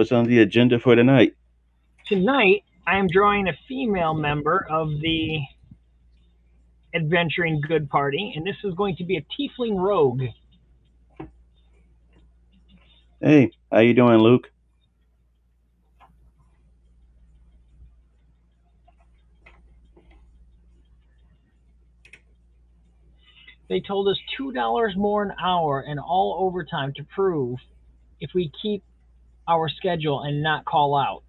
what's on the agenda for tonight? Tonight, I am drawing a female member of the Adventuring Good Party, and this is going to be a Tiefling Rogue. Hey, how you doing, Luke? They told us $2 more an hour and all overtime to prove if we keep our schedule and not call out.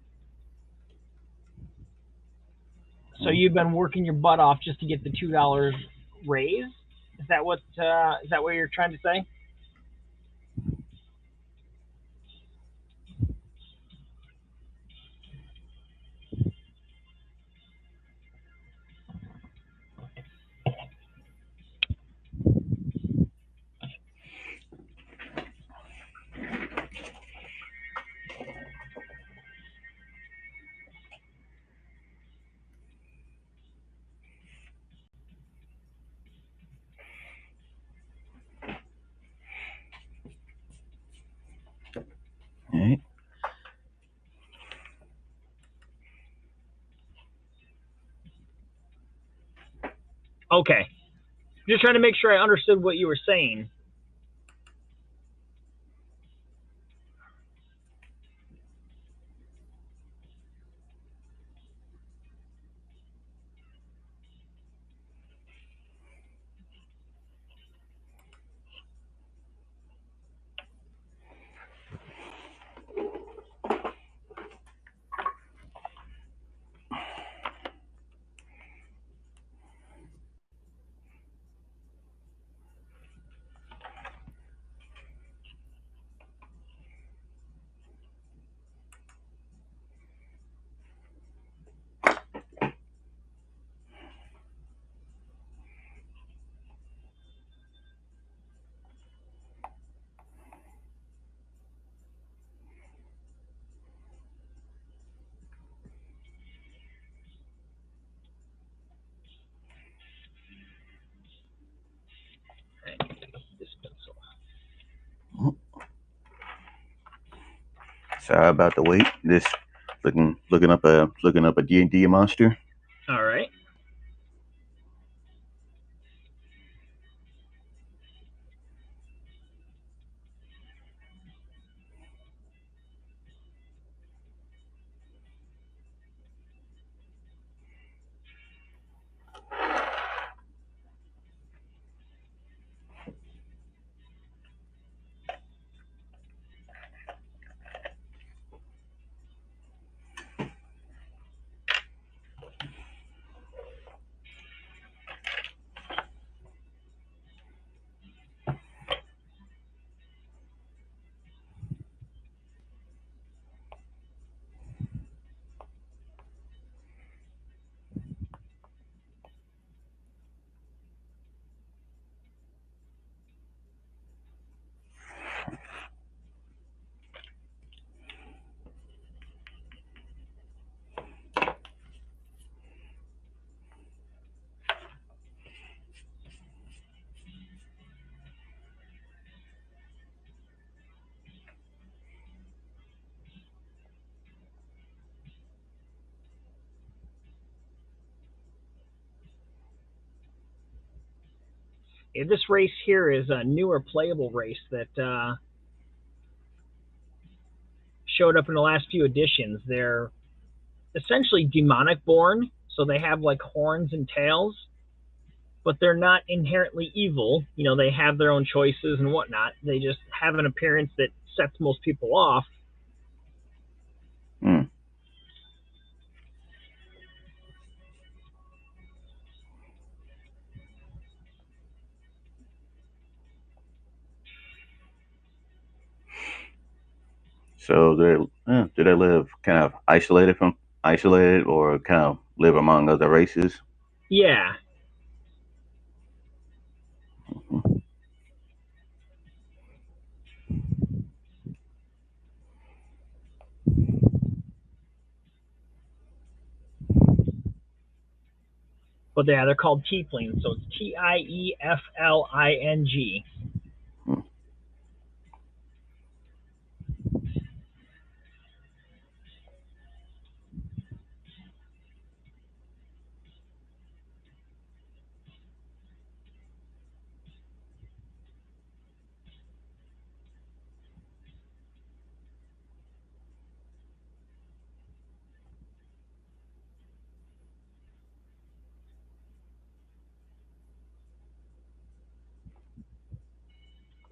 So you've been working your butt off just to get the $2 raise? Is that what you're trying to say? All right. Okay. Just trying to make sure I understood what you were saying. This pencil. Sorry about the wait. This looking up a D&D monster. All right. Yeah, this race here is a newer playable race that showed up in the last few editions. They're essentially demonic born, so they have like horns and tails, but they're not inherently evil. You know, they have their own choices and whatnot. They just have an appearance that sets most people off. Hmm. So do they live kind of isolated or kind of live among other races? Yeah. But yeah, they're called Tiefling, so it's Tiefling. Hmm.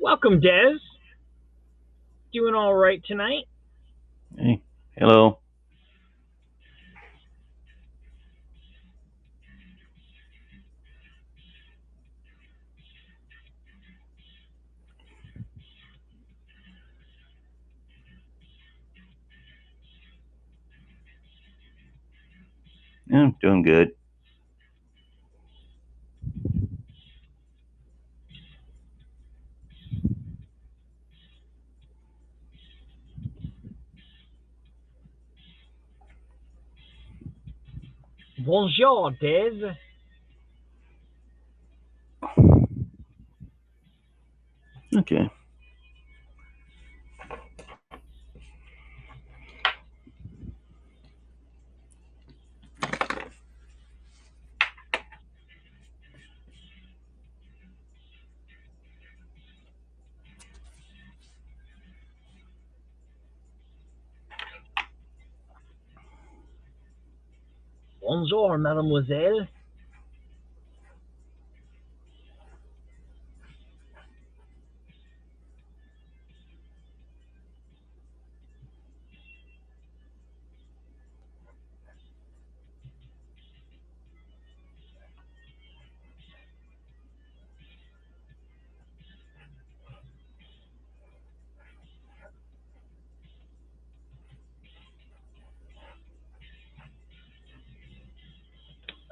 Welcome, Des. Doing all right tonight. Hey, hello. Yeah, I'm doing good. Bonjour, Des. Okay. Bonjour, mademoiselle.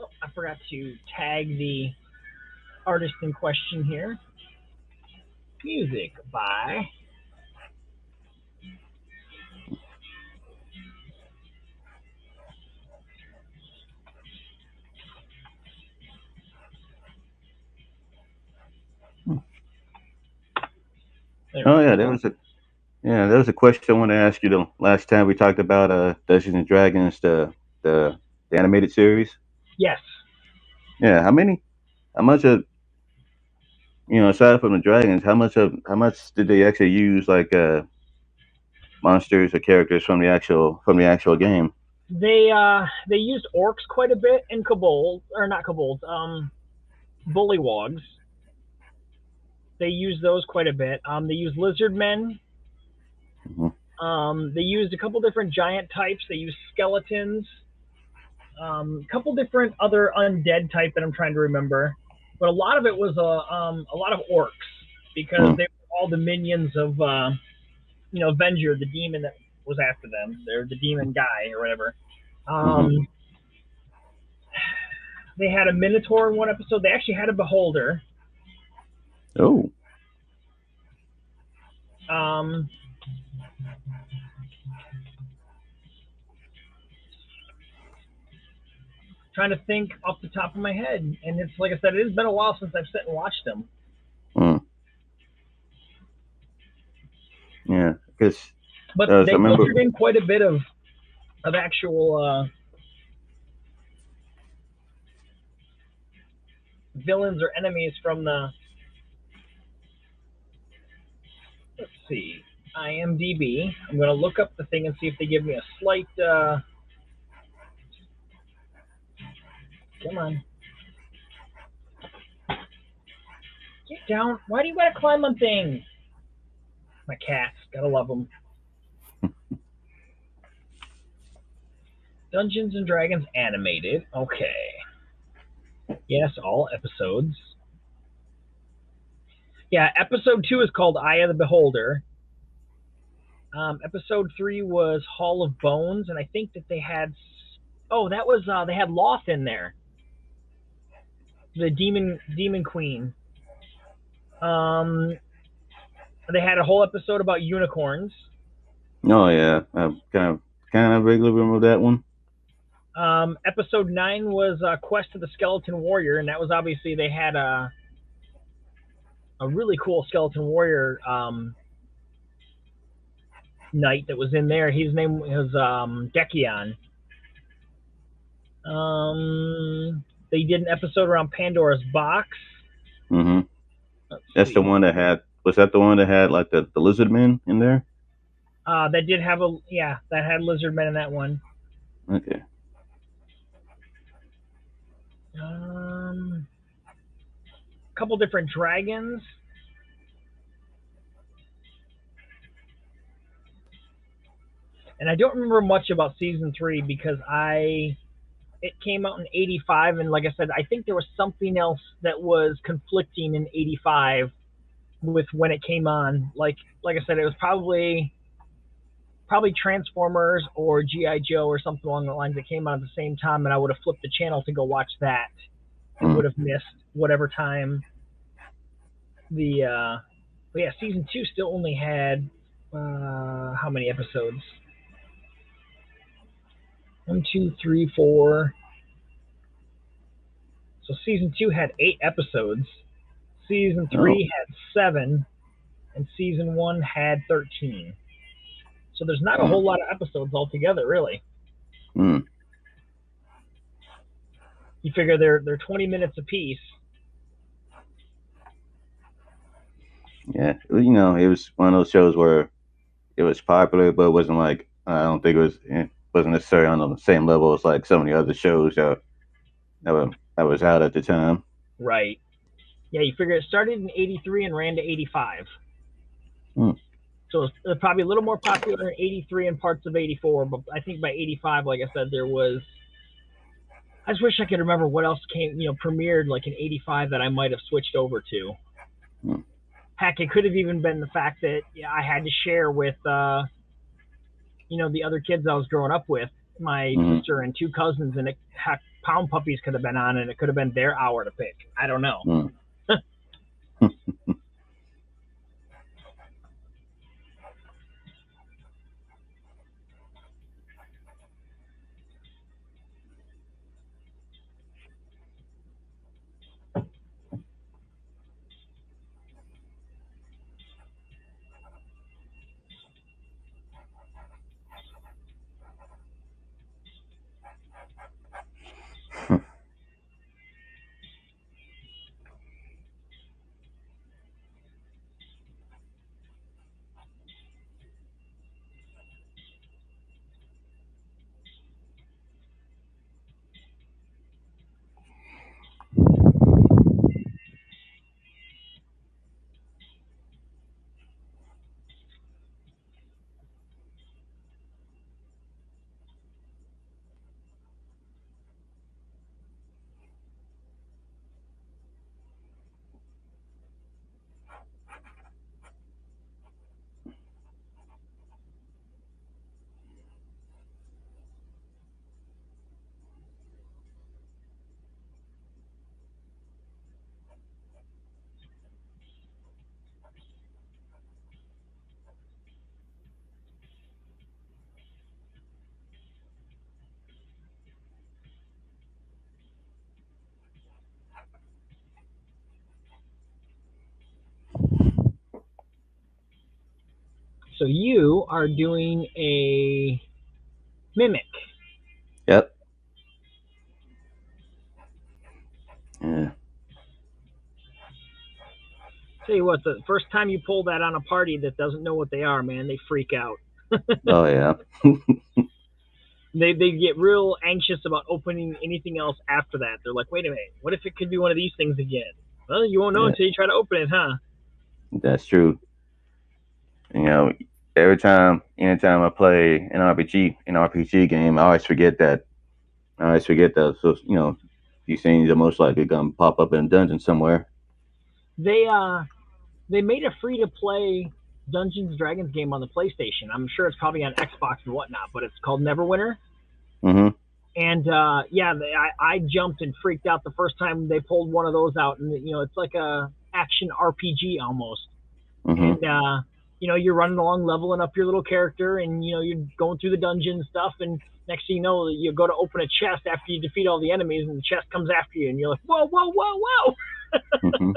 Oh, I forgot to tag the artist in question here. Music by. Hmm. There Oh we yeah, go. there was a question I wanted to ask you the last time we talked about Dungeons and Dragons, the the animated series. Yes, Yeah, how much of aside from the dragons, how much did they actually use like monsters or characters from the actual game? they used orcs quite a bit and kobolds, or not kobolds, bullywogs. They used those quite a bit. They used lizard men. Hmm. They used a couple different giant types. They used skeletons. A couple different other undead type that I'm trying to remember, but a lot of it was a lot of orcs because Hmm. they were all the minions of Venger, the demon that was after them. They're the demon guy or whatever. Hmm. Um, they had a minotaur in one episode. They actually had a beholder. Oh. Um, Trying to think off the top of my head, and it's like I said, it has been a while since I've sat and watched them. Hmm. Yeah, because But I they remember. butchered in quite a bit of actual villains or enemies from the. Let's see, IMDb. I'm going to look up the thing and see if they give me a slight. Come on, get down. Why do you got to climb on things? My cats, gotta love them. Dungeons and Dragons animated. Okay. Yes, all episodes. Yeah, episode 2 is called Eye of the Beholder. Episode 3 was Hall of Bones, and I think that they had. Oh, that was they had Loth in there, the demon queen. Um, they had a whole episode about unicorns. Oh yeah, I kind of vaguely remember that one. Episode 9 was Quest of the Skeleton Warrior, and that was obviously they had a really cool skeleton warrior knight that was in there. His name was Decion. They did an episode around Pandora's Box. Hmm. Let's That's the see. one that had. Was that the one that had like the lizard men in there? That did have a yeah, that had lizard men in that one. Okay. A couple different dragons. And I don't remember much about season 3 because I it came out in 85, and like I said, I think there was something else that was conflicting in 85 with when it came on. Like I said, it was probably Transformers or GI Joe or something along the lines that came out at the same time, and I would have flipped the channel to go watch that and Mm. would have missed whatever time the but yeah, season 2 still only had how many episodes? One, two, three, four. So season 2 had 8 episodes. Season Oh. 3 had 7, and season 1 had 13. So there's not a Mm. whole lot of episodes altogether, really. Mm. You figure they're 20 minutes apiece. Yeah. It was one of those shows where it was popular, but it wasn't like I don't think it wasn't necessarily on the same level as like some of the other shows that was out at the time. Right. Yeah, you figure it started in 83 and ran to 85. Mm. So it's probably a little more popular in 83 and parts of 84, but I think by 85, like I said, there was. I just wish I could remember what else premiered like in 85 that I might have switched over to. Mm. Heck, it could have even been the fact that I had to share with, the other kids I was growing up with, my Mm. sister and two cousins, and heck, Pound Puppies could have been on, and it could have been their hour to pick. I don't know. Mm. So you are doing a mimic. Yep. Yeah. Tell you what, the first time you pull that on a party that doesn't know what they are, man, they freak out. Oh yeah. They get real anxious about opening anything else after that. They're like, wait a minute, what if it could be one of these things again? Well, you won't know Yeah. until you try to open it, huh? That's true. You know, anytime I play an RPG game, I always forget that. I always forget that. So these things are most likely gonna pop up in a dungeon somewhere. They they made a free to play Dungeons and Dragons game on the PlayStation. I'm sure it's probably on Xbox and whatnot, but it's called Neverwinter. Mm-hmm. And yeah, I jumped and freaked out the first time they pulled one of those out, and it's like a action RPG almost. Mm-hmm. And you're running along, leveling up your little character, and you're going through the dungeon and stuff. And next thing you know, you go to open a chest after you defeat all the enemies, and the chest comes after you, and you're like, whoa, whoa, whoa, whoa. Mm-hmm.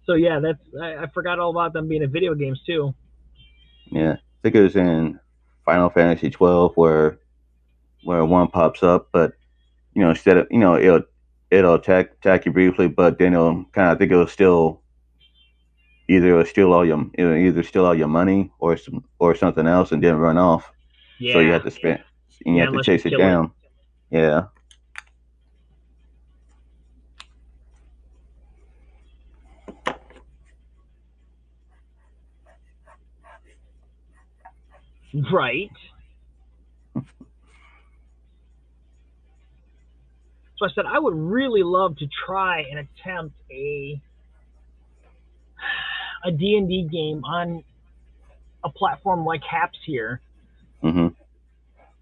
So yeah, I forgot all about them being in video games too. Yeah. I think it was in Final Fantasy 12 where one pops up, but instead of it'll attack you briefly, but then it'll kind of think it'll steal it'll either steal all your money or something else and then run off. So you Yeah, have to spend and you yeah, have to unless you chase it kill it. down. Yeah. Right. So I said I would really love to try and attempt a D&D game on a platform like Haps here, Mhm.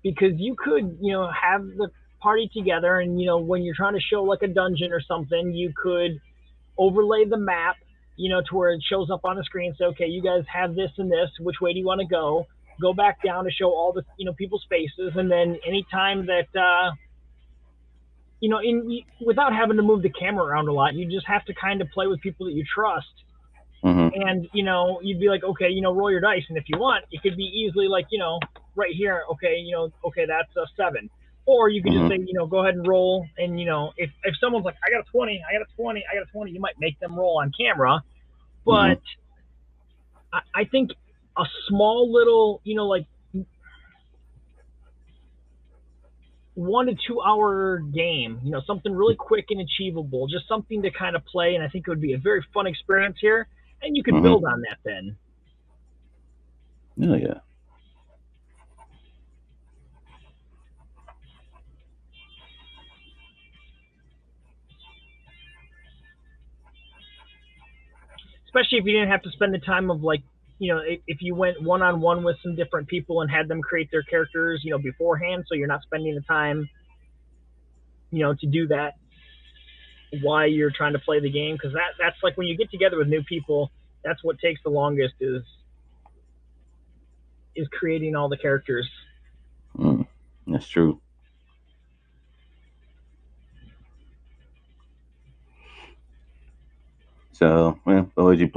because you could, have the party together, and when you're trying to show like a dungeon or something, you could overlay the map, to where it shows up on the screen. Say, okay, you guys have this and this. Which way do you want to go? Go back down to show all the people's faces, and then anytime that without having to move the camera around a lot, you just have to kind of play with people that you trust. Mhm. And you'd be like, okay, roll your dice, and if you want, it could be easily like, right here, okay, okay, that's a 7. Or you could just Mhm. say, go ahead and roll, and if someone's like, I got a 20, I got a 20, I got a 20, you might make them roll on camera. Mhm. But I think a small little, like 1 to 2 hour game, something really quick and achievable, just something to kind of play, and I think it would be a very fun experience here, and you could Mhm. build on that then. Oh yeah. Especially if you didn't have to spend the time of like, if you went one on one with some different people and had them create their characters, beforehand, so you're not spending the time, to do that while you're trying to play the game, because that's like when you get together with new people, that's what takes the longest is creating all the characters. Mm. That's true. So, well, what would you?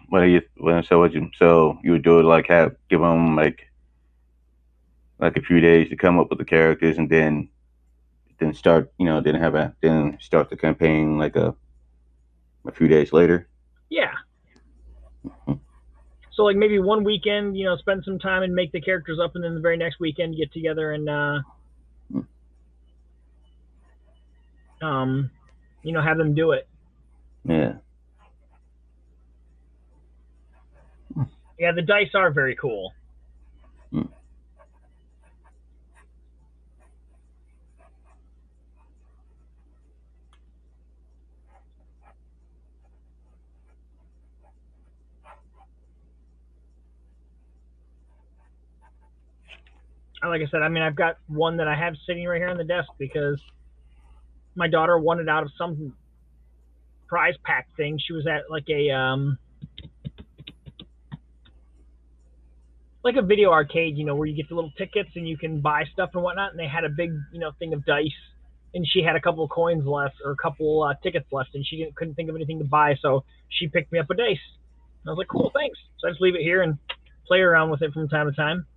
What are you? Well, so what you? So you would do it like have give them like a few days to come up with the characters, and then start. Then start the campaign like a few days later. Yeah. So like maybe one weekend, spend some time and make the characters up, and then the very next weekend you get together and Mm. um, have them do it. Yeah. Yeah, the dice are very cool. Mm. Like I said, I mean, I've got one that I have sitting right here on the desk because my daughter won it out of some prize pack thing. She was at like a video arcade, where you get the little tickets and you can buy stuff and whatnot. And they had a big, thing of dice, and she had a couple of coins left or a couple tickets left, and she couldn't think of anything to buy, so she picked me up a dice. And I was like, cool, thanks. So I just leave it here and play around with it from time to time.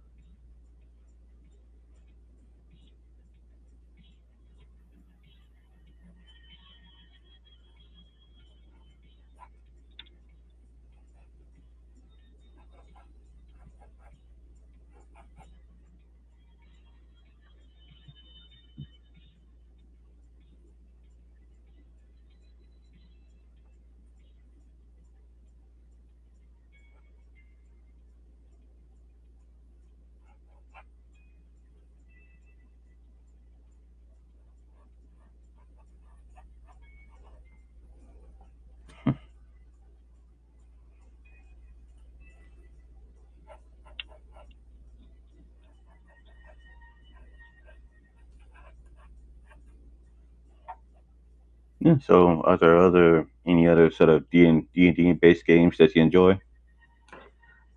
Yeah. So, are there any other sort of D&D based games that you enjoy?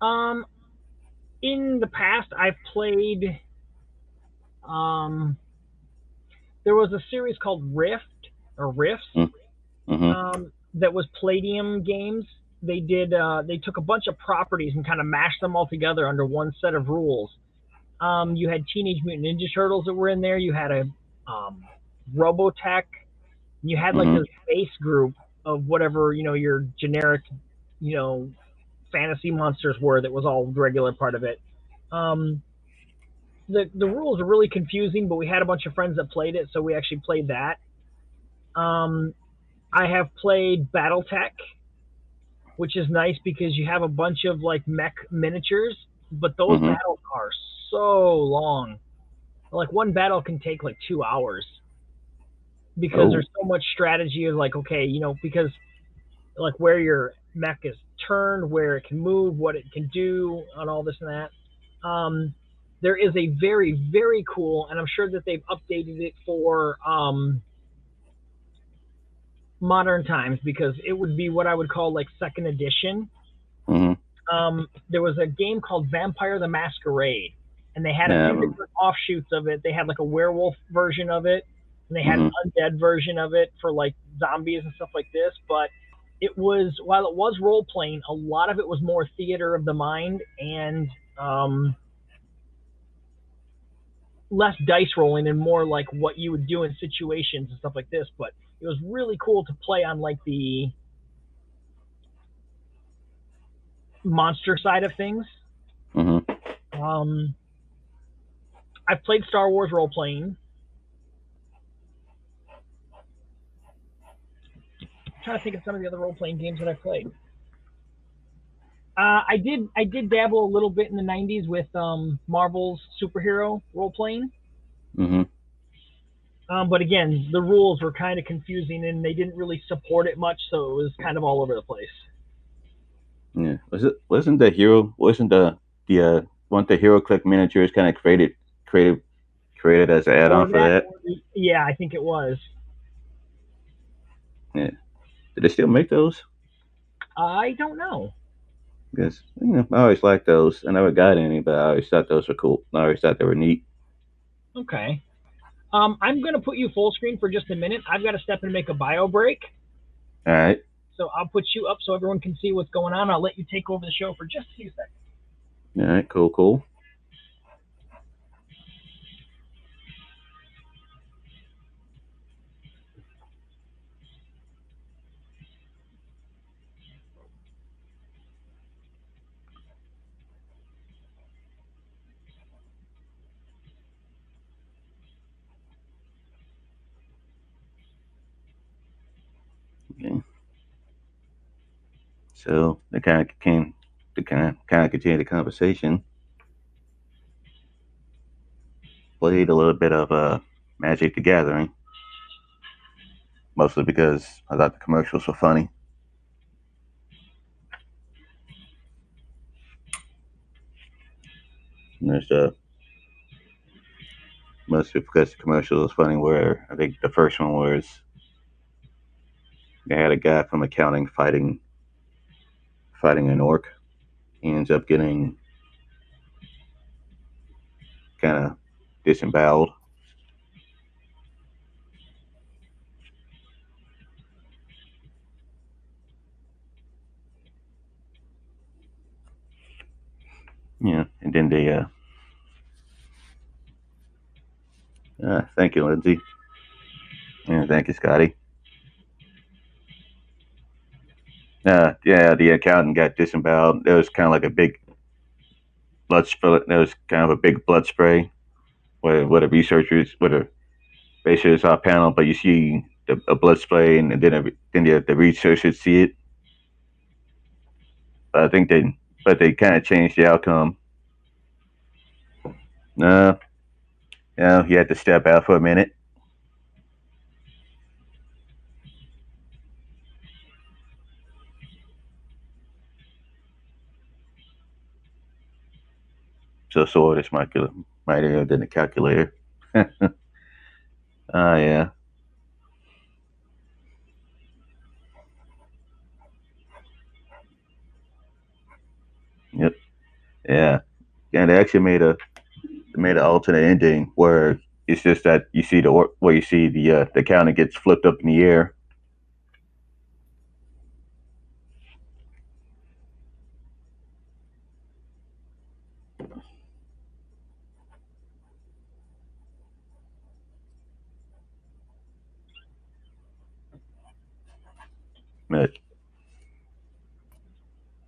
Um, in the past, I've played. Um, there was a series called Rift or Rifts, Mm. Mhm. that was Palladium Games. They took a bunch of properties and kind of mashed them all together under one set of rules. You had Teenage Mutant Ninja Turtles that were in there. You had a Robotech. You had like Mhm. this base group of whatever your generic you know fantasy monsters were. That was all regular part of it. Um, the rules are really confusing, but we had a bunch of friends that played it, so we actually played that. Um, I have played BattleTech, which is nice because you have a bunch of like mech miniatures, but those Mhm. battles are so long. Like one battle can take like 2 hours. because Oh. there's so much strategy of like, okay, because like where your mech is turned, where it can move, what it can do, and all this and that. There is a very, very cool, and I'm sure that they've updated it for modern times because it would be what I would call like second edition. Hmm. There was a game called Vampire the Masquerade, and they had a Yeah. I few remember. different offshoots of it. They had like a werewolf version of it, and they had an Hmm. undead version of it for like zombies and stuff like this. But it was, while it was role playing, a lot of it was more theater of the mind and less dice rolling and more like what you would do in situations and stuff like this. But it was really cool to play on like the monster side of things. Hmm. Um, I've played Star Wars role playing. I'm trying to think of some of the other role playing games that I played. I did dabble a little bit in the '90s with Marvel's superhero role playing. Hmm. But again, the rules were kind of confusing and they didn't really support it much, so it was kind of all over the place. Yeah. Wasn't the hero? Wasn't the weren't the hero click miniatures kind of created created as an For add-on for that, that? yeah, I think it was. Yeah. Do they still make those? I don't know. Because I always liked those. I never got any, but I always thought those were cool. I always thought they were neat. Okay. I'm going to put you full screen for just a minute. I've got to step and make a bio break. All right. So I'll put you up so everyone can see what's going on. I'll let you take over the show for just a few seconds. All right. Cool. Cool. Okay. So they kind of came to kind of continue the conversation. Played a little bit of Magic the Gathering, mostly because I thought the commercials were funny. And there's mostly because the commercial was funny. Where I think the first one was they had a guy from accounting fighting an orc. He ends up getting kind of disemboweled. And then they thank you, Lindsay, and thank you, Scotty. Yeah, the accountant got disemboweled. There was kind of like a big blood spray. There was kind of a big blood spray where the researchers, where the researchers saw a panel, but you see a blood spray, and then the researchers see it. But they kind of changed the outcome. No, he had to step out for a minute. So sword is mightier than the calculator. Yeah, yep, yeah, yeah. They actually made an alternate ending where it's just that you see where you see the counter gets flipped up in the air. But I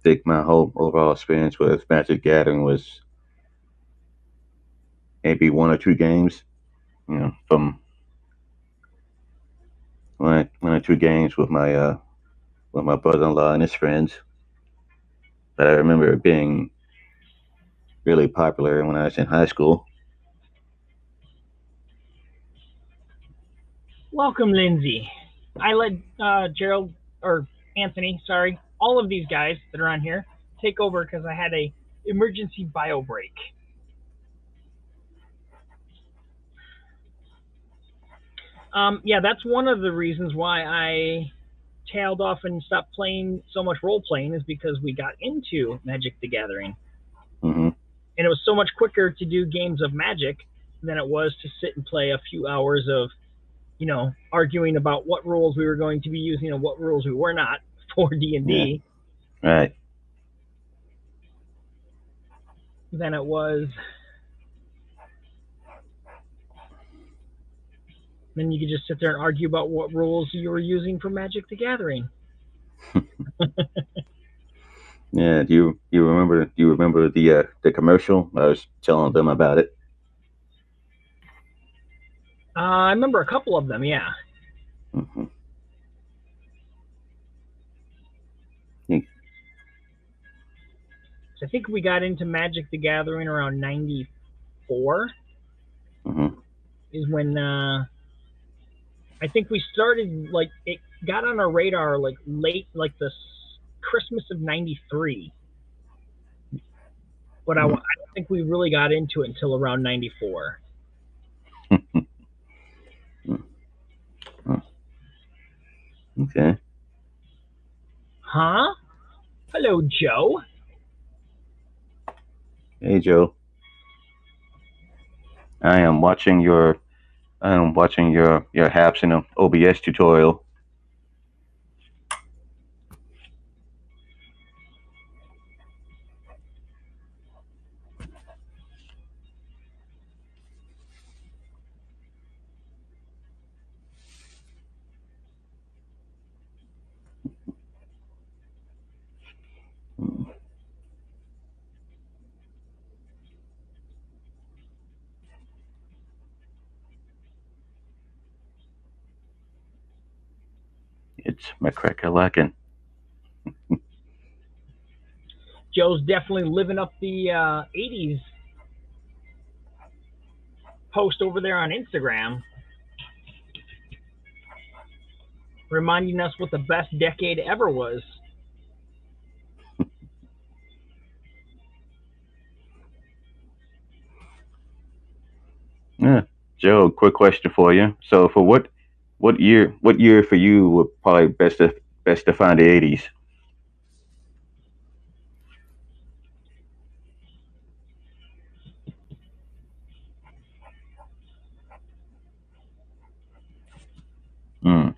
think my whole overall experience with Magic Gathering was maybe one or two games. From one or two games with my brother-in-law and his friends. But I remember it being really popular when I was in high school. Welcome, Lindsay. I let Gerald or Anthony, sorry, all of these guys that are on here take over because I had a emergency bio break. Yeah, that's one of the reasons why I tailed off and stopped playing so much role playing is because we got into Magic the Gathering, Hmm. and it was so much quicker to do games of Magic than it was to sit and play a few hours of arguing about what rules we were going to be using and what rules we were not for D and Yeah. D Right. than it was. Then you could just sit there and argue about what rules you were using for Magic the Gathering. Yeah. Do you remember the commercial? I was telling them about it. I remember a couple of them, yeah. Hmm. I think we got into Magic the Gathering around 94 Hmm. is when I think we started, like, it got on our radar, like, late, like, the Christmas of 93. But I don't think we really got into it until around 94. Okay. Huh? Hello, Joe. Hey, Joe. I am watching your your Haps in a OBS tutorial. It's McCracken. Joe's definitely living up the 80s post over there on Instagram, reminding us what the best decade ever was. Yeah. Joe, quick question for you. So, for what year for you would probably best define the '80s? Mm.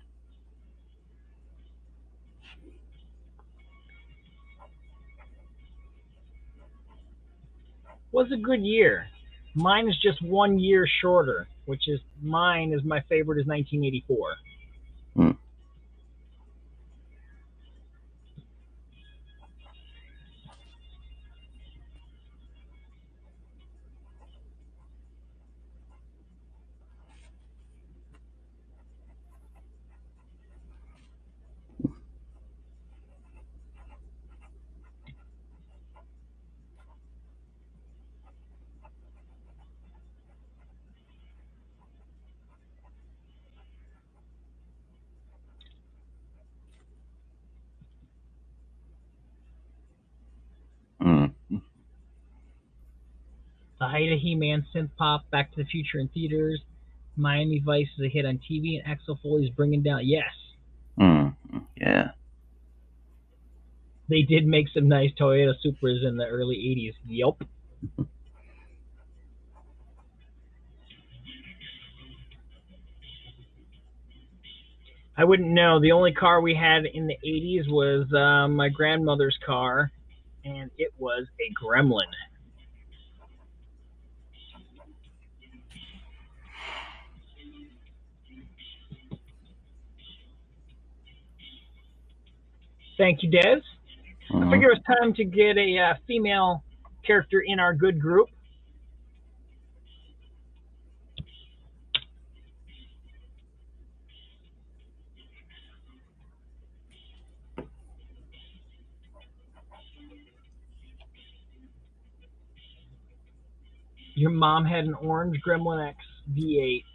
Was a good year. Mine is just 1 year shorter, which is mine is my favorite is 1984. Mm. Mm. The height of He-Man, synth pop, Back to the Future in theaters, Miami Vice is a hit on TV, and Axel Foley's bringing down. Yes, Mm. Yeah. they did make some nice Toyota Supras in the early 80s. Yup. I wouldn't know. The only car we had in the 80s was my grandmother's car, and it was a Gremlin. Thank you, Des. I Hmm. figure it's time to get a female character in our good group. Your mom had an orange Gremlin X V8.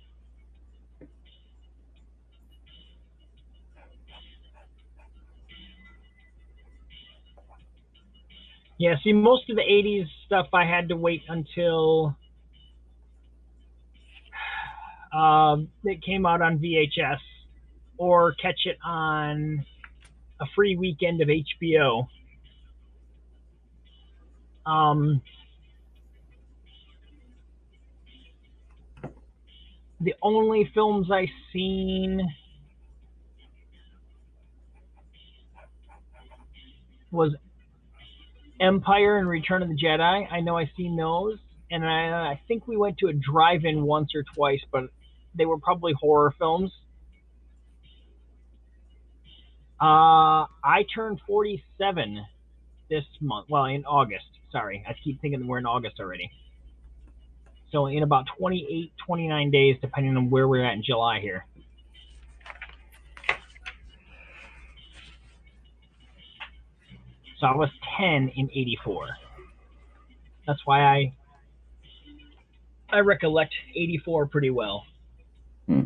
Yeah, see, most of the '80s stuff I had to wait until it came out on VHS or catch it on a free weekend of HBO. Um, the only films I seen was Empire and Return of the Jedi. I know I seen those, and I think we went to a drive-in once or twice, but they were probably horror films. I turned 47 this month. Well, in August. Sorry, I keep thinking we're in August already. So in about 28, 29 days, depending on where we're at in July here. So I was 10 in '84. That's why I recollect '84 pretty well. Hmm.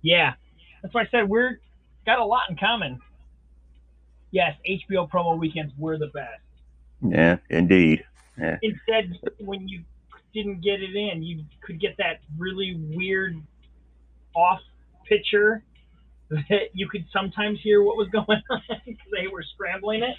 Yeah, that's why I said we're got a lot in common. Yes, HBO promo weekends were the best. Yeah, indeed. Yeah. Instead, when you didn't get it in, you could get that really weird off picture that you could sometimes hear what was going on because they were scrambling it.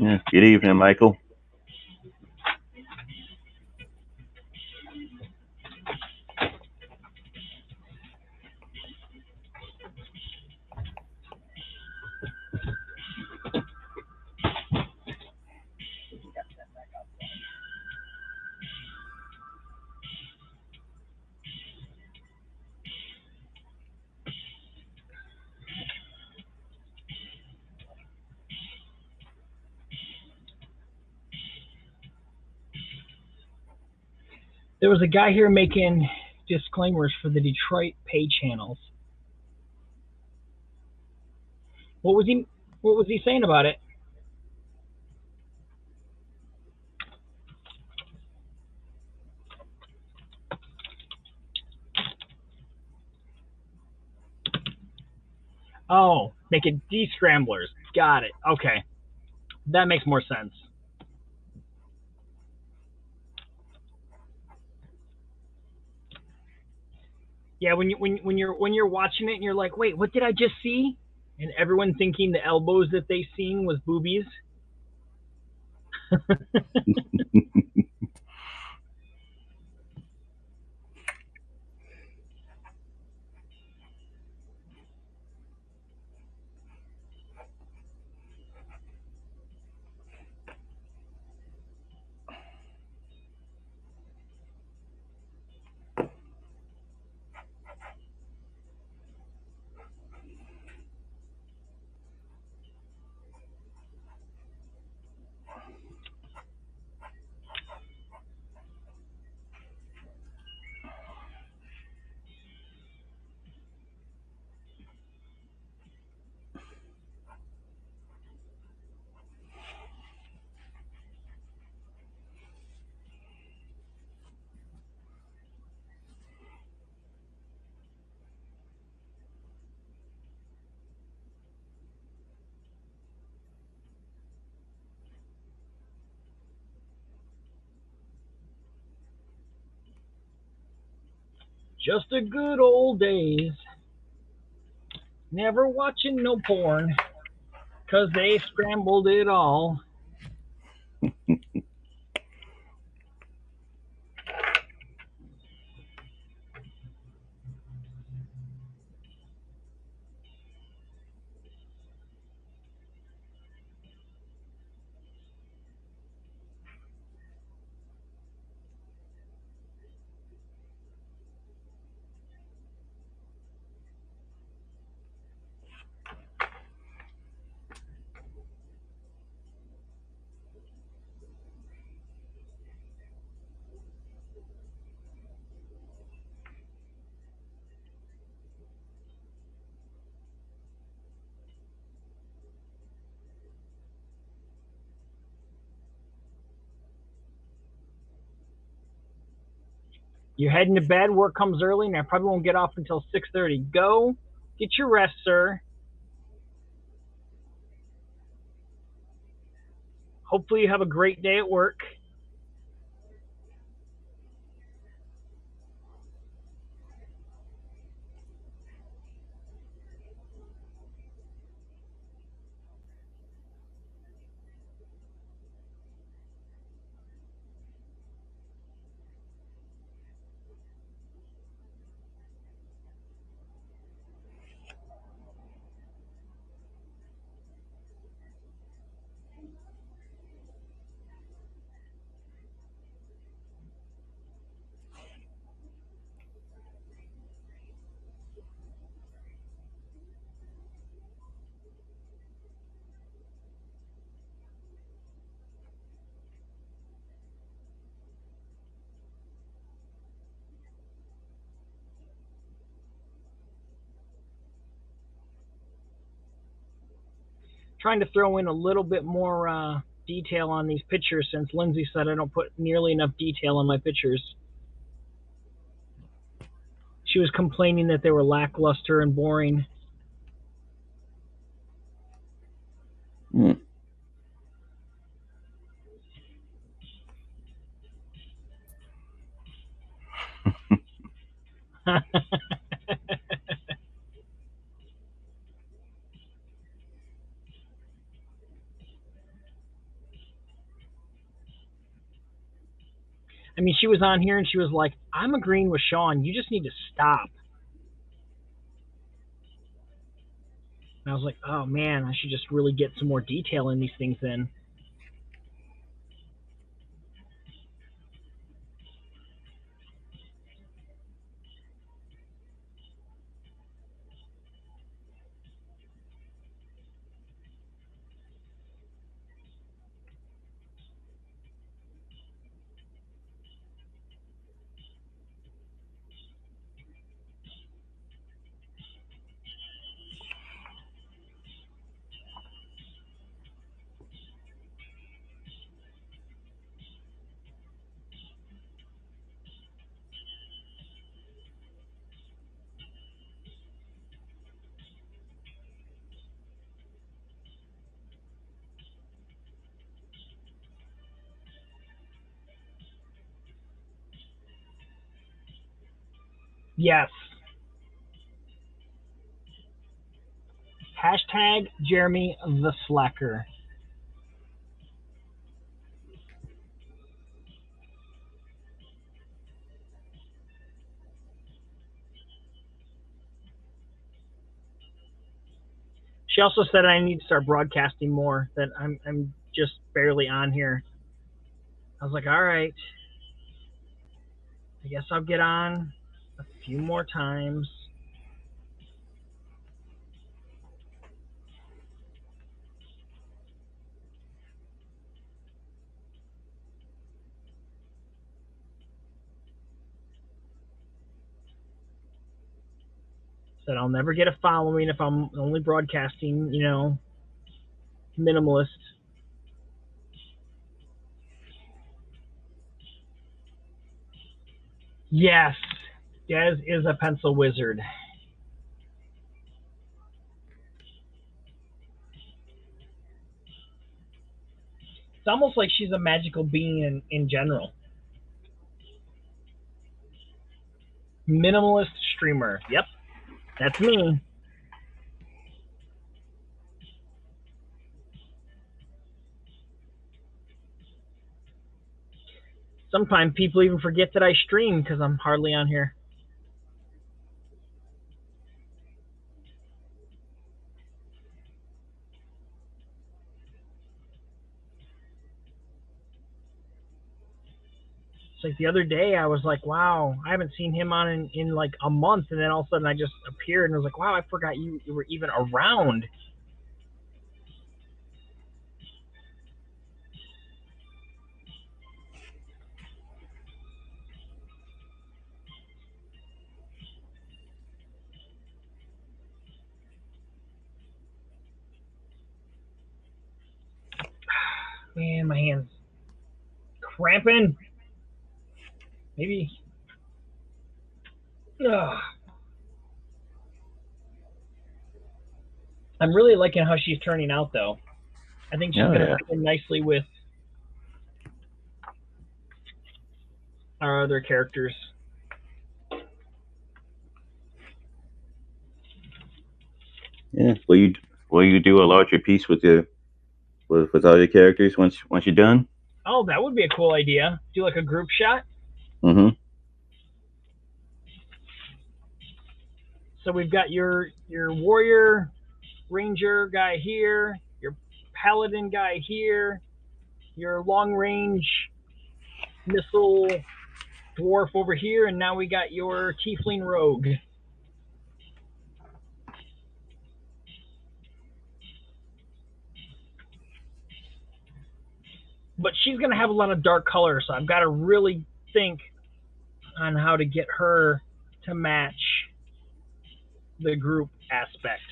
Yeah. Good evening, Michael. There was a guy here making disclaimers for the Detroit pay channels. What was he? What was he saying about it? Oh, making descramblers. Got it. Okay, that makes more sense. Yeah, when you're watching it and you're like, wait, what did I just see? And everyone thinking the elbows that they seen was boobies. Just a good old days. Never watching no porn, 'cause they scrambled it all. You're heading to bed. Work comes early, and I probably won't get off until 6:30. Go get your rest, sir. Hopefully, you have a great day at work. Trying to throw in a little bit more detail on these pictures since Lindsay said I don't put nearly enough detail on my pictures. She was complaining that they were lackluster and boring. Hmm. I mean, she was on here and she was like, I'm agreeing with Sean. You just need to stop. And I was like, oh man, I should just really get some more detail in these things then. Yes. Hashtag Jeremy the Slacker. She also said I need to start broadcasting more. That I'm just barely on here. I was like, all right, I guess I'll get on a few more times. Said I'll never get a following if I'm only broadcasting, minimalist. Yes, Des is a pencil wizard. It's almost like she's a magical being in general. Minimalist streamer. Yep, that's me. Sometimes people even forget that I stream because I'm hardly on here. It's like the other day I was like, wow, I haven't seen him on in like a month, and then all of a sudden I just appeared and I was like, wow, I forgot you were even around. Man, my hands cramping. Maybe Ugh. I'm really liking how she's turning out, though. I think she's Oh going to yeah, fit in nicely with our other characters. yeah. Will you do a larger piece with with all your characters once you're done? Oh, that would be a cool idea. Do like a group shot. Mm-hmm. So we've got your warrior ranger guy here, your paladin guy here, your long range missile dwarf over here, and now we got your tiefling rogue. But she's gonna have a lot of dark color, so I've got to really think on how to get her to match the group aspect.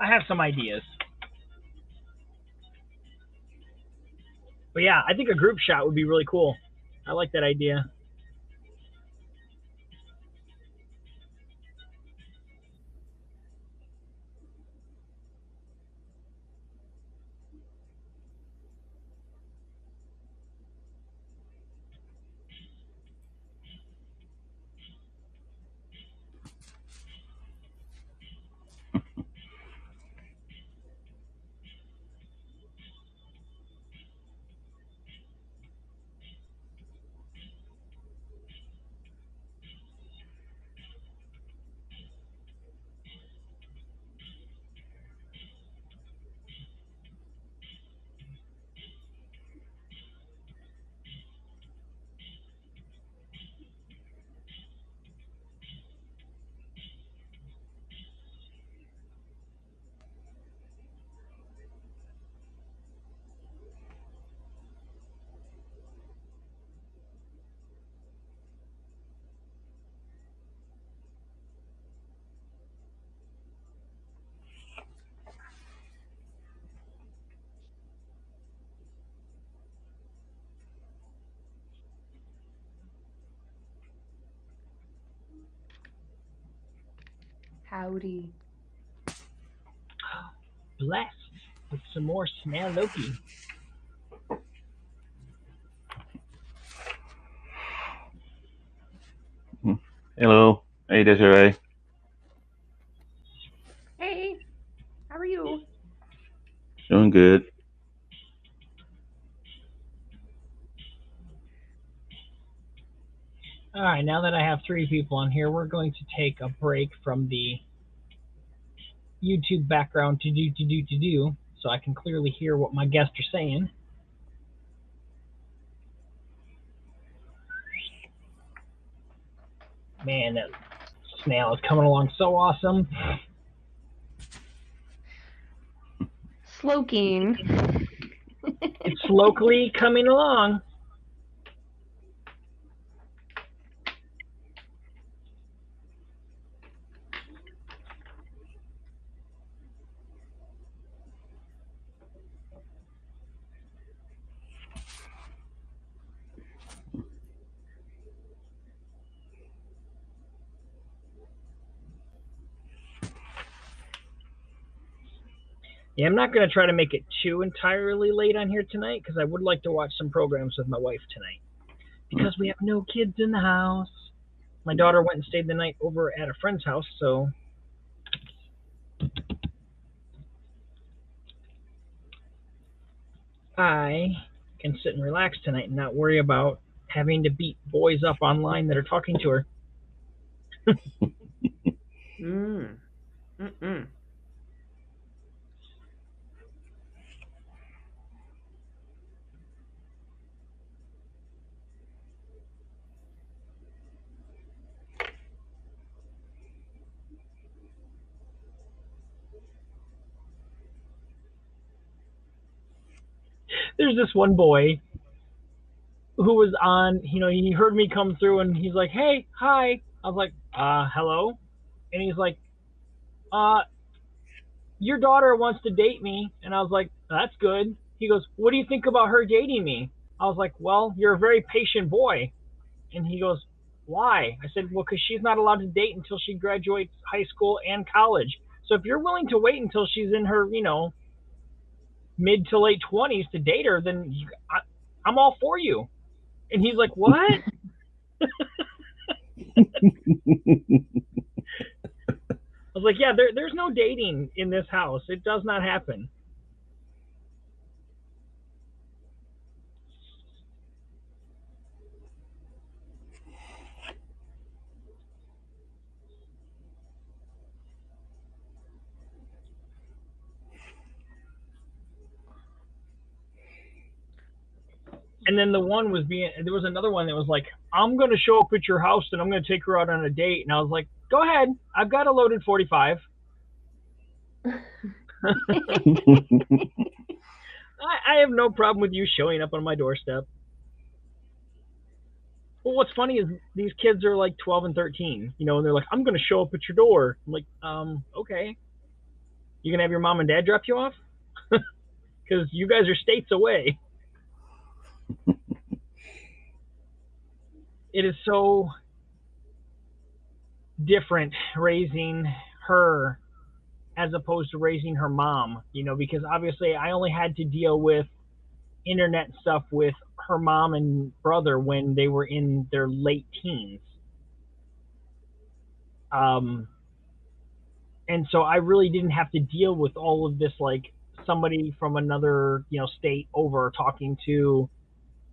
I have some ideas. But yeah, I think a group shot would be really cool. I like that idea. Howdy. Blessed with some more snail Loki. Hello. Hey, Desiree. Hey, how are you? Doing good. All right, now that I have three people on here, we're going to take a break from the YouTube background to do, so I can clearly hear what my guests are saying. Man, that snail is coming along so awesome. Sloking. It's locally coming along. Yeah, I'm not going to try to make it too entirely late on here tonight because I would like to watch some programs with my wife tonight because we have no kids in the house. My daughter went and stayed the night over at a friend's house, so I can sit and relax tonight and not worry about having to beat boys up online that are talking to her. Mm. Mm-mm. There's this one boy who was on, he heard me come through and he's like, "Hey, hi." I was like, hello." And he's like, "Uh, your daughter wants to date me." And I was like, "That's good." He goes, "What do you think about her dating me?" I was like, well, you're a very patient boy. And he goes, why? I said, well, because she's not allowed to date until she graduates high school and college. So if you're willing to wait until she's in her, mid to late 20s to date her, then I'm all for you. And he's like, what? I was like, yeah, there's no dating in this house. It does not happen. And then there was another one that was like, I'm going to show up at your house and I'm going to take her out on a date. And I was like, go ahead. I've got a loaded 45. I have no problem with you showing up on my doorstep. Well, what's funny is these kids are like 12 and 13, and they're like, I'm going to show up at your door. I'm like, okay. You going to have your mom and dad drop you off? Because you guys are states away. It is so different raising her as opposed to raising her mom, because obviously I only had to deal with internet stuff with her mom and brother when they were in their late teens. Um, and so I really didn't have to deal with all of this, like somebody from another, state over talking to,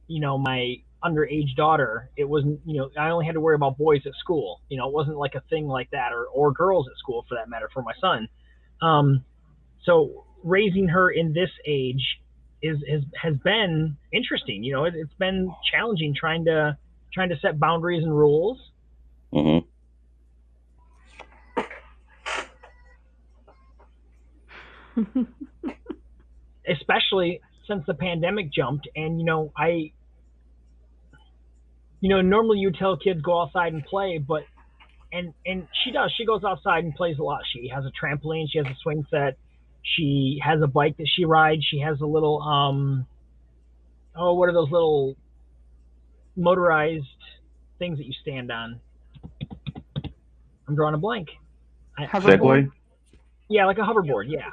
my underage daughter. It wasn't, I only had to worry about boys at school. It wasn't like a thing like that, or girls at school for that matter for my son. Um, so raising her in this age has been interesting. It's been challenging trying to set boundaries and rules. Mm-hmm. Especially since the pandemic jumped, and normally you tell kids go outside and play, but and she goes outside and plays a lot. She has a trampoline, she has a swing set, she has a bike that she rides, she has a little what are those little motorized things that you stand on? I'm drawing a blank. Segway. Yeah, like a hoverboard. Yeah.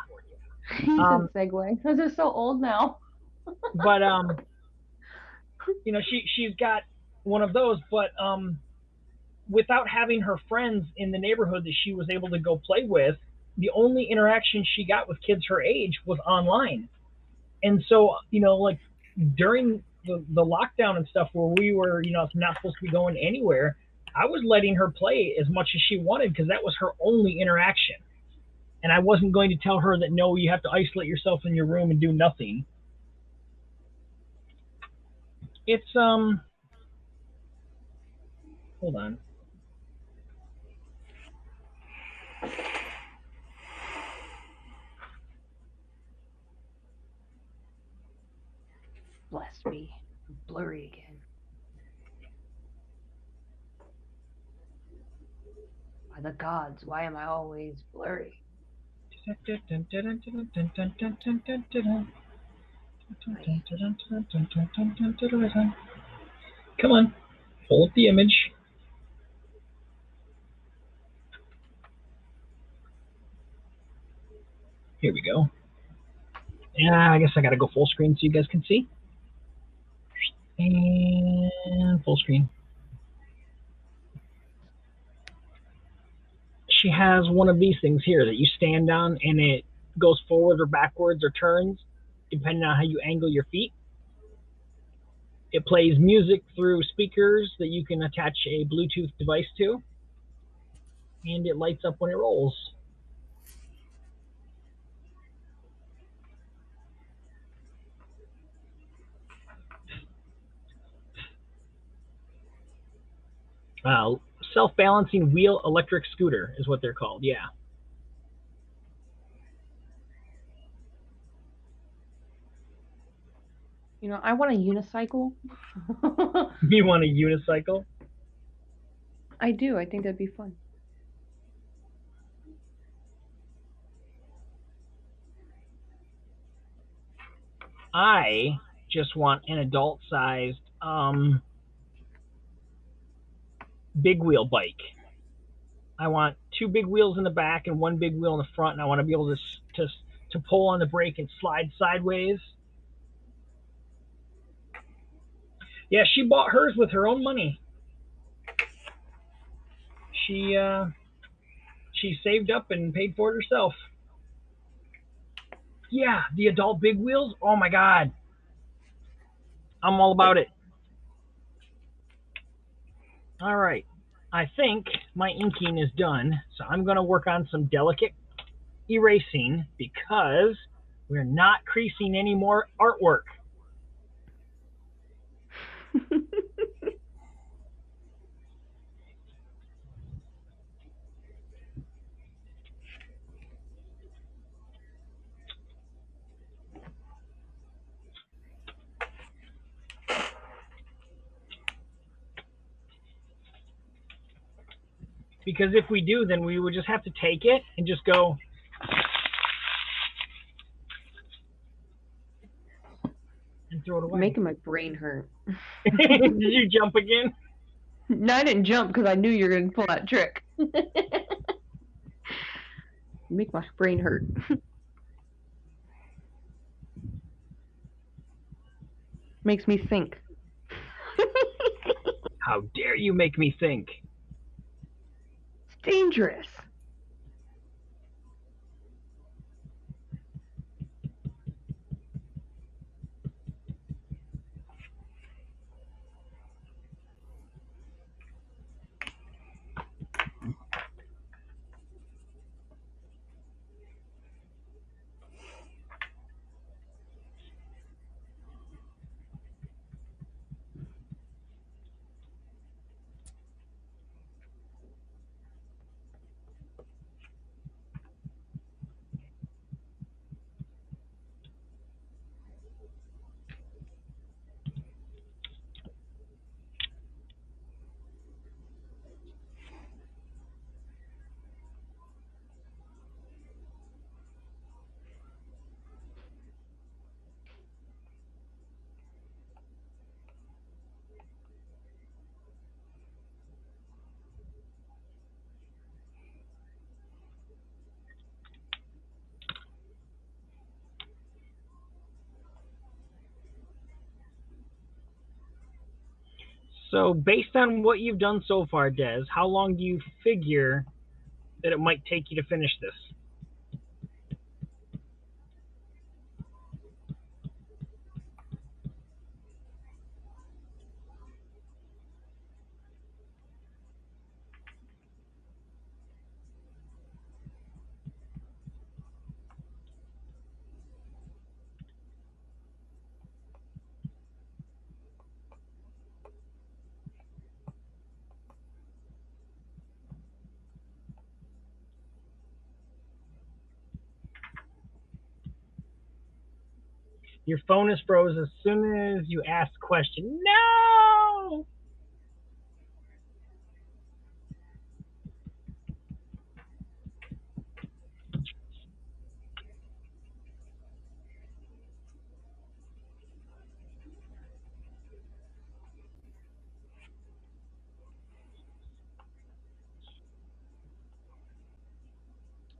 He Um, said Segway. Those are so old now. but she's got one of those, but without having her friends in the neighborhood that she was able to go play with, the only interaction she got with kids her age was online. And so, like during the lockdown and stuff where we were, not supposed to be going anywhere, I was letting her play as much as she wanted because that was her only interaction. And I wasn't going to tell her that, no, you have to isolate yourself in your room and do nothing. It's, hold on. Bless me. Blurry again. By the gods, why am I always blurry? Come on, pull up the image. Here we go. Yeah, I guess I gotta go full screen so you guys can see. And full screen. She has one of these things here that you stand on and it goes forward or backwards or turns depending on how you angle your feet. It plays music through speakers that you can attach a Bluetooth device to, and it lights up when it rolls. Uh, Self-balancing wheel electric scooter is what they're called. Yeah. I want a unicycle. You want a unicycle? I do. I think that'd be fun. I just want an adult-sized big wheel bike. I want 2 big wheels in the back and 1 big wheel in the front, and I want to be able to pull on the brake and slide sideways. Yeah, she bought hers with her own money. She saved up and paid for it herself. Yeah, the adult big wheels. Oh my god, I'm all about it. All right, I think my inking is done, so I'm going to work on some delicate erasing because we're not creasing any more artwork. Because if we do, then we would just have to take it and just go and throw it away. Making my brain hurt. Did you jump again? No, I didn't jump because I knew you were going to pull that trick. Make my brain hurt. Makes me think. How dare you make me think? It's dangerous. So, based on what you've done so far, Des, how long do you figure that it might take you to finish this? Your phone is froze as soon as you ask the question. No!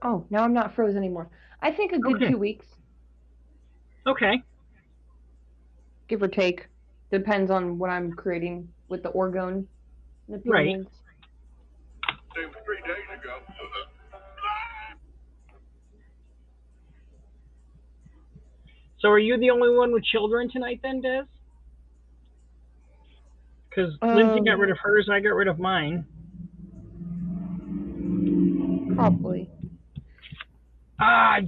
Oh, now I'm not frozen anymore. I think a good Okay. 2 weeks, Okay. give or take. Depends on what I'm creating with the orgone and the Right. pigments. It was 3 days ago. So, are you the only one with children tonight, then, Des? Because Lindsay got rid of hers, I got rid of mine. Probably. Ah,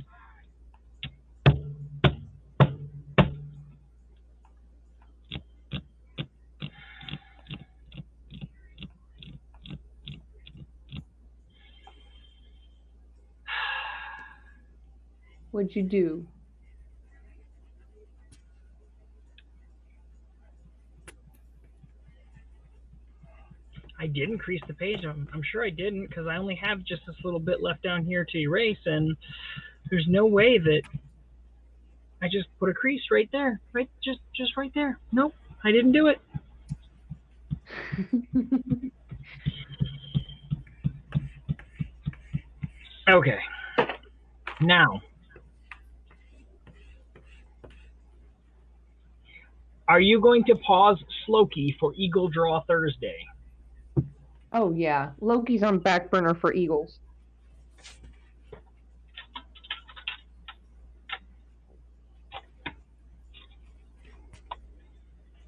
What'd you do? I did increase the page. I'm sure I didn't because I only have just this little bit left down here to erase, and there's no way that I just put a crease right there. Just right there. Nope, I didn't do it. Okay. Now, are you going to pause Slowkey for Eagle Draw Thursday? Oh yeah, Loki's on back burner for eagles.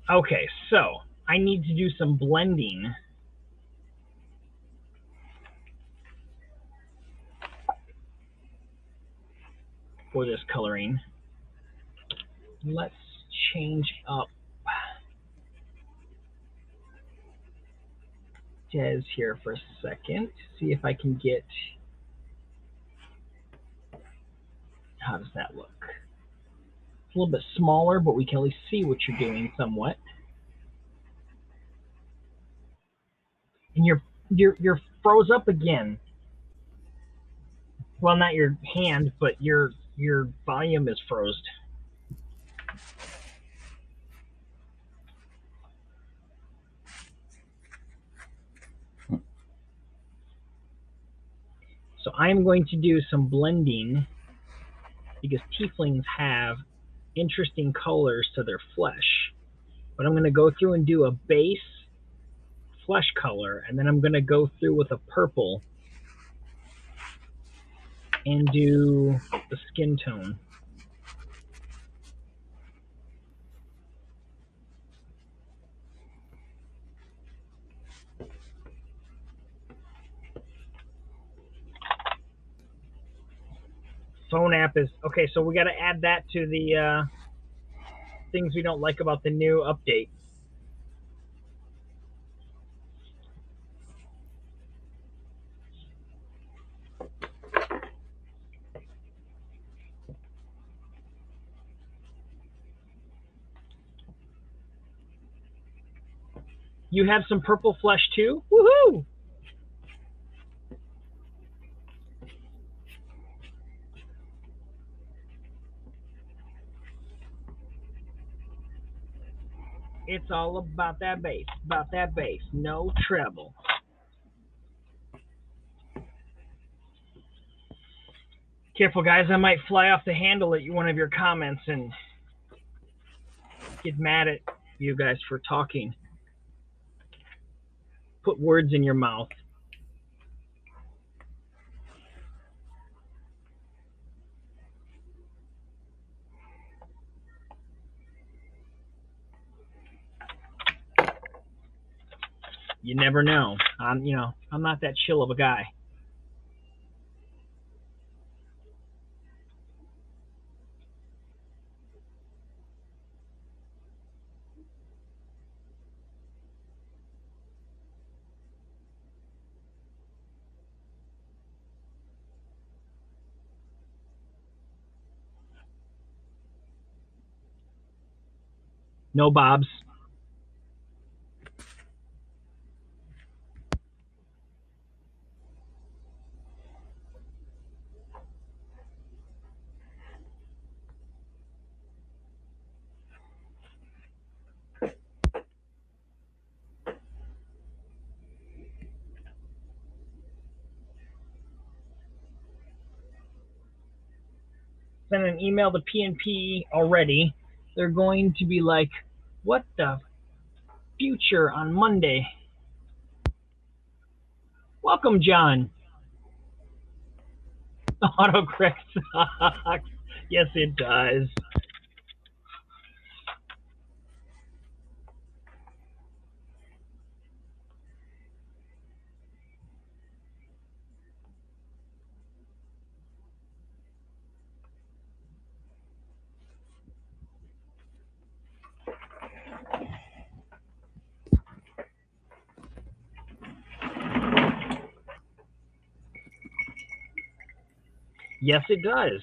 Okay, so I need to do some blending for this coloring. Let's change up Des here for a second. See if I can get. How does that look? It's a little bit smaller, but we can at least see what you're doing somewhat. And you're froze up again. Well, not your hand, but your volume is froze. So I'm going to do some blending because tieflings have interesting colors to their flesh. But I'm going to go through and do a base flesh color, and then I'm going to go through with a purple and do the skin tone. Phone app is okay, so we got to add that to the things we don't like about the new update. You have some purple flesh too? Woohoo! It's all about that bass, no treble. Careful, guys, I might fly off the handle at one of your comments and get mad at you guys for talking. Put words in your mouth. You never know. I'm not that chill of a guy. No bobs. Sent an email to PNP already. They're going to be like, what the future on Monday? Welcome, John. Autocorrect sucks. Yes, it does. Yes, it does.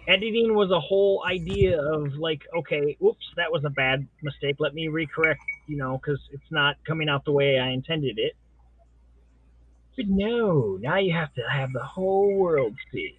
Editing was a whole idea of like, okay, oops, that was a bad mistake. Let me recorrect, because it's not coming out the way I intended it. But no, now you have to have the whole world see.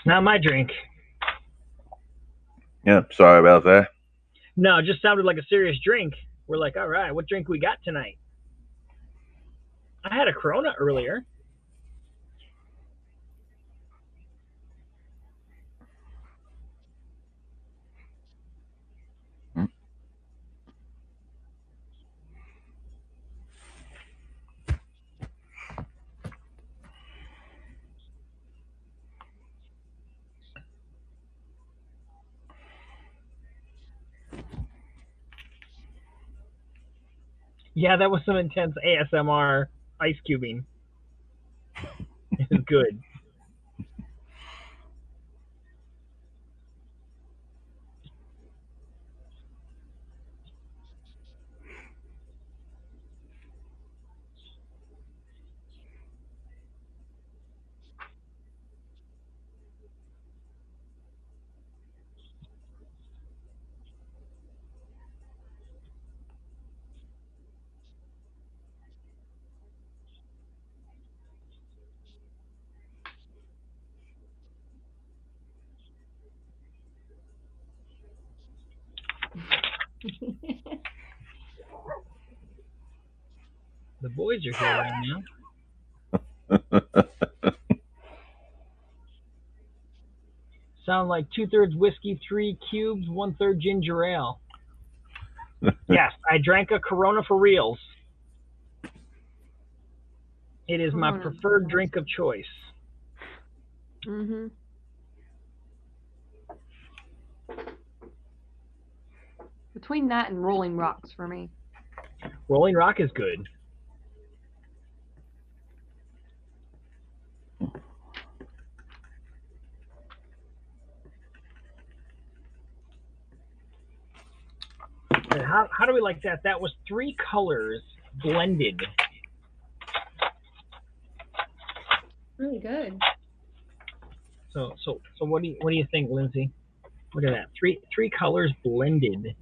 Not my drink. Yep, sorry about that. No, it just sounded like a serious drink. We're like, all right, what drink we got tonight? I had a Corona earlier. Yeah, that was some intense ASMR ice cubing. It was good. The boys are here right now. Sound like 2/3 whiskey, 3 cubes, 1/3 ginger ale. Yes, I drank a Corona for reals. It is my Corona. preferred drink of choice. Mhm. Between that and Rolling Rocks for me. Rolling Rock is good. And how do we like that? That was 3 colors blended. Really good. So what do you think, Lindsay? Look at that. Three colors blended.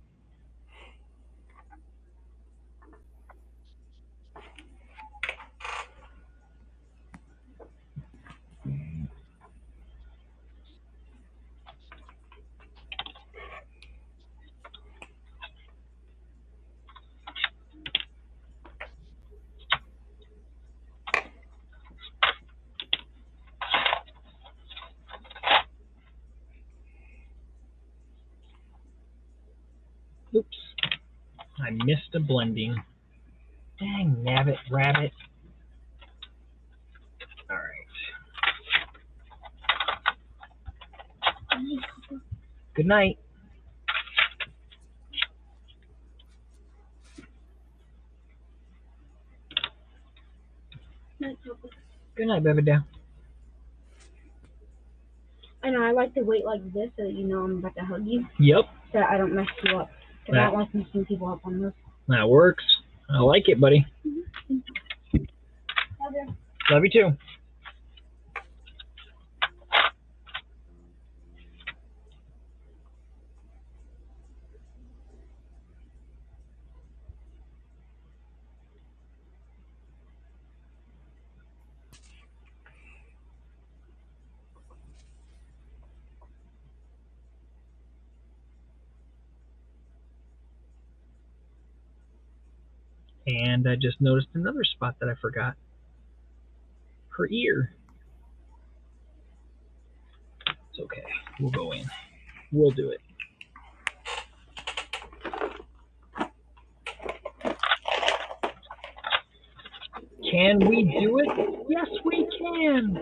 Oops. I missed a blending. Dang nabbit rabbit. All right. Good night. Good night, baby down. I know, I like to wait like this so that you know I'm about to hug you, Yep, so that I don't mess you up. Because I don't like messing people up on this. that works. I like it, buddy. Love you. Love you too. And I just noticed another spot that I forgot. Her ear. It's okay. We'll go in. We'll do it. Can we do it? Yes, we can.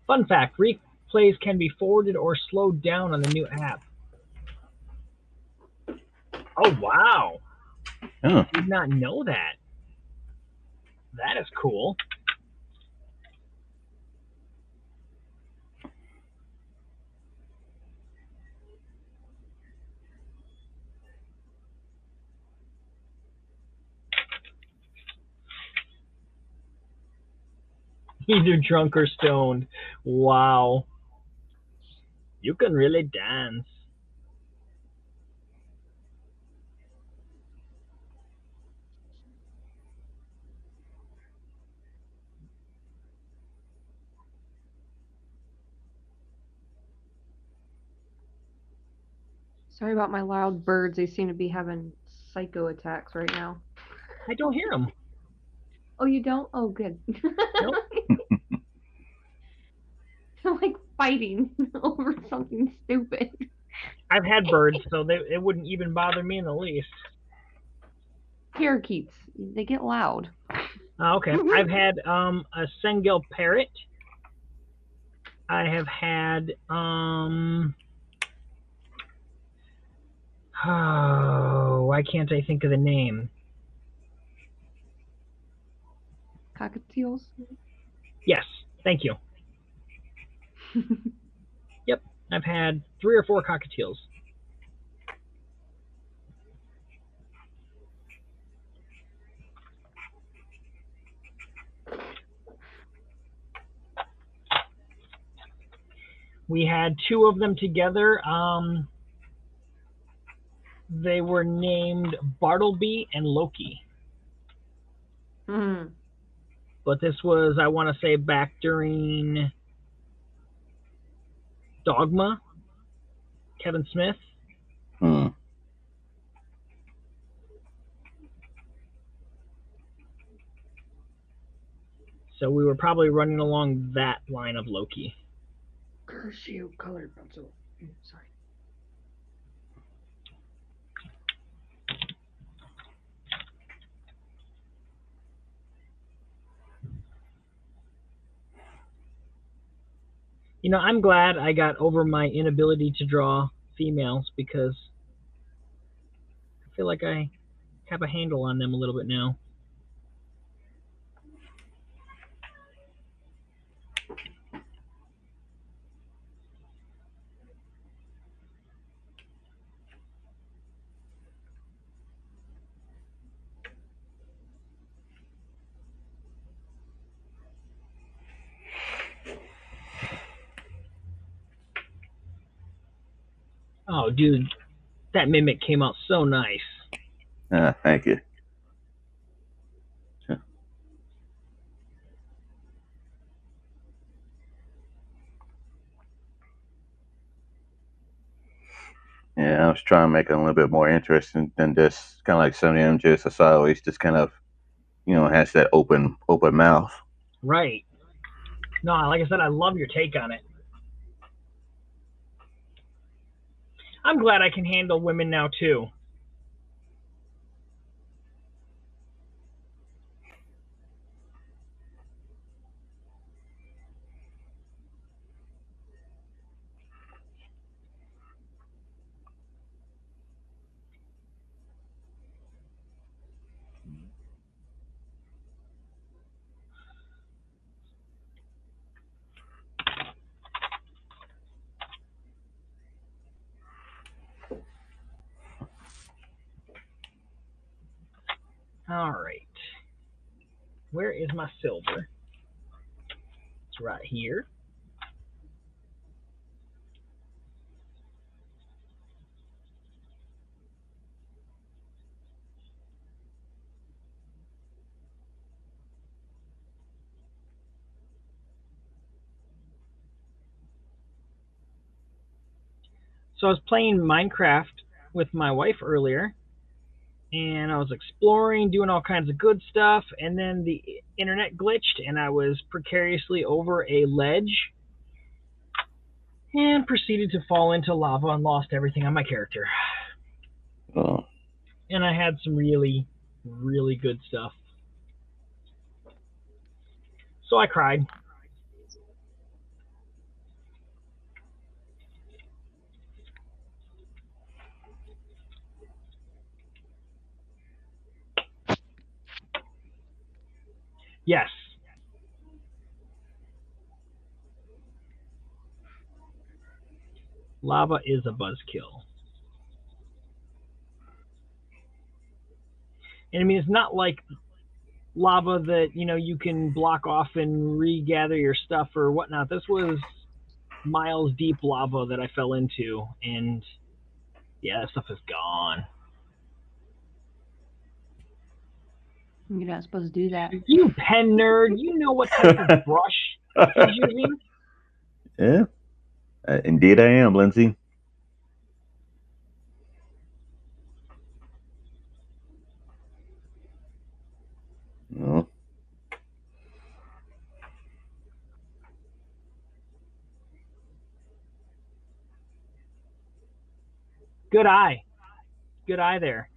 Fun fact, replays can be forwarded or slowed down on the new app. Oh, wow. Oh, Did not know that. That is cool. Either drunk or stoned. Wow. You can really dance. Sorry about my loud birds. They seem to be having psycho attacks right now. I don't hear them. Oh, you don't? Oh, good. Nope. They're like fighting over something stupid. I've had birds, so it wouldn't even bother me in the least. Parakeets, they get loud. Okay. I've had a Sengel parrot. I have had oh, why can't I think of the name? Cockatiels. Yes, thank you. Yep, I've had 3 or 4 cockatiels. We had 2 of them together. They were named Bartleby and Loki. Hmm. But this was, I want to say, back during Dogma, Kevin Smith. hmm. So we were probably running along that line of Loki. Curse you, colored pencil. Sorry. You know, I'm glad I got over my inability to draw females because I feel like I have a handle on them a little bit now. Oh, dude, that mimic came out so nice. Thank you. Yeah, I was trying to make it a little bit more interesting than just kind of like some of them just as I always just kind of, has that open mouth. Right. No, like I said, I love your take on it. I'm glad I can handle women now, too. All right. Where is my silver? It's right here. So I was playing Minecraft with my wife earlier, and I was exploring, doing all kinds of good stuff, and then the internet glitched, and I was precariously over a ledge. and proceeded to fall into lava and lost everything on my character. Oh, And I had some really, really good stuff. So I cried. Yes. Lava is a buzzkill. And I mean, it's not like lava that, you can block off and regather your stuff or whatnot. This was miles deep lava that I fell into, and yeah, that stuff is gone. You're not supposed to do that. You pen nerd, you know what type of brush he's using? yeah. Indeed, I am, Lindsay. No. Good eye. Good eye there.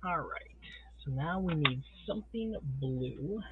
All right. So now we need something blue.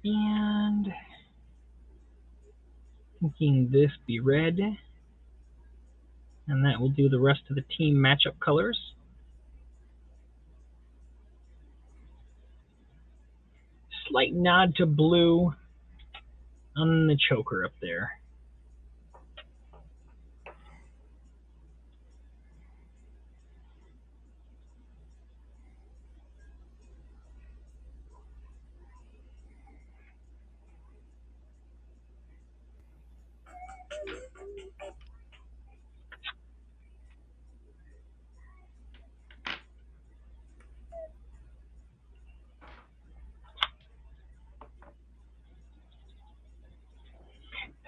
And thinking this be red. And that will do the rest of the team matchup colors. Slight nod to blue on the choker up there.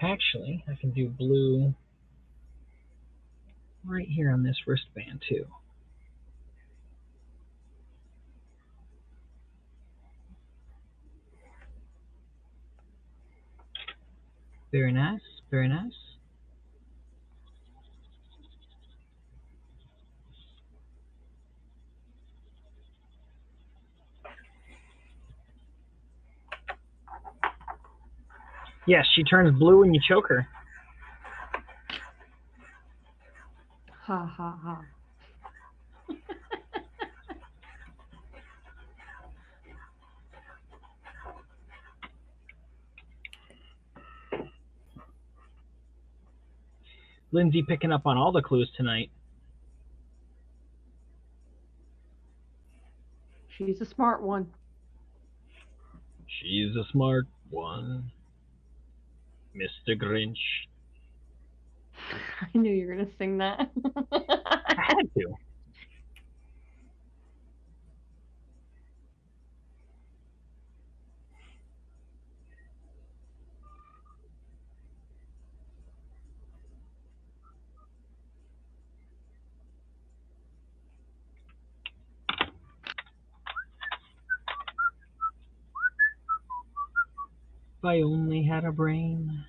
Actually, I can do blue right here on this wristband too. Very nice, very nice. Yes, she turns blue when you choke her. Ha ha ha. Lindsay picking up on all the clues tonight. She's a smart one. She's a smart one. Mr. Grinch. I knew you were gonna sing that. I had to. If I only had a brain.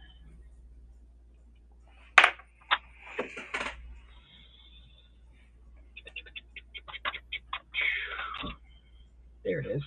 There it is.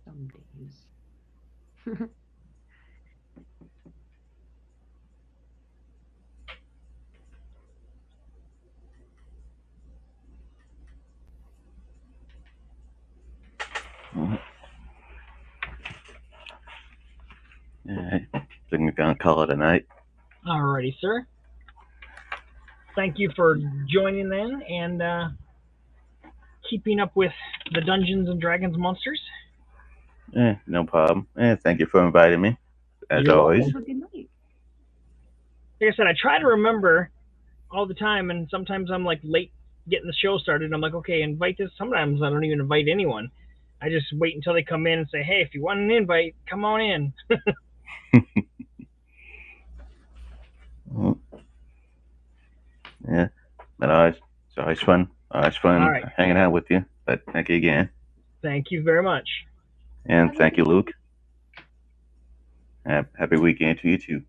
Some days. Alright. Think we're gonna call it a night. Alrighty, sir. Thank you for joining in and keeping up with the Dungeons and Dragons monsters. No problem. Thank you for inviting me, as You're always. Have a good night. Like I said, I try to remember all the time, and sometimes I'm like late getting the show started. I'm like, okay, invite this. Sometimes I don't even invite anyone. I just wait until they come in and say, hey, if you want an invite, come on in. Yeah, but it's always fun. Always fun All right. hanging out with you. But thank you again, Thank you very much. and Have a thank you, good Luke. Happy weekend to you too.